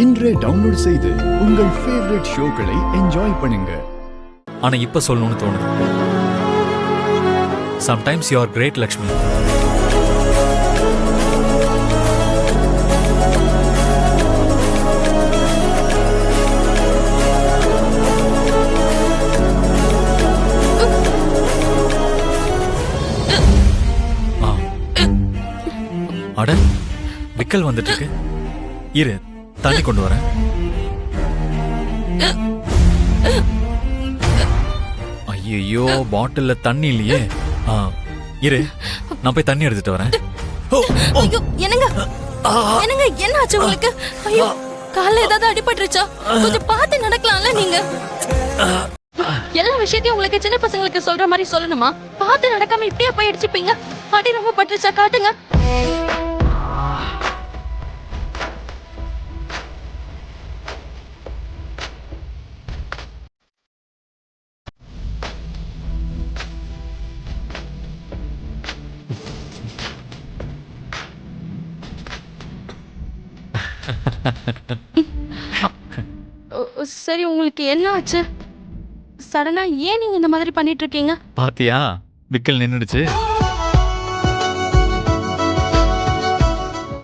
இன்றே டவுன்லோட் செய்து உங்கள் ஃபேவரட் ஷோக்களை என்ஜாய் பண்ணுங்க. ஆனா இப்ப சொல்லணும்னு தோணுது. Sometimes you are great Lakshmi. அட விக்கல் வந்துட்டு இருக்கு. இரு தண்ணி கொண்டு வரேன். ஐயோ பாட்டில்ல தண்ணி இல்லையே. இரு நான் போய் தண்ணி எடுத்துட்டு வரேன். ஐயோ என்னங்க என்னங்க என்ன ஆச்சு உங்களுக்கு? ஐயோ கால்ல ஏதாவது அடிபட்டுருச்சா? கொஞ்சம் பார்த்து நடக்கலாம்ல நீங்க. எல்லா விஷயத்தையும் உங்களுக்கு சின்ன பசங்களுக்கு சொல்ற மாதிரி சொல்லணுமா? பார்த்து நடக்காம இப்படியே போய் அடிச்சுப்பீங்க. அடி ரொம்ப பட்டுருச்சா? காட்டுங்க. சரி உங்களுக்கு என்ன ஆச்சு? சடனா ஏன் நீங்க இந்த மாதிரி பண்ணிட்டு இருக்கீங்க? பாத்தியா விக்கல் நின்னுடுச்சு.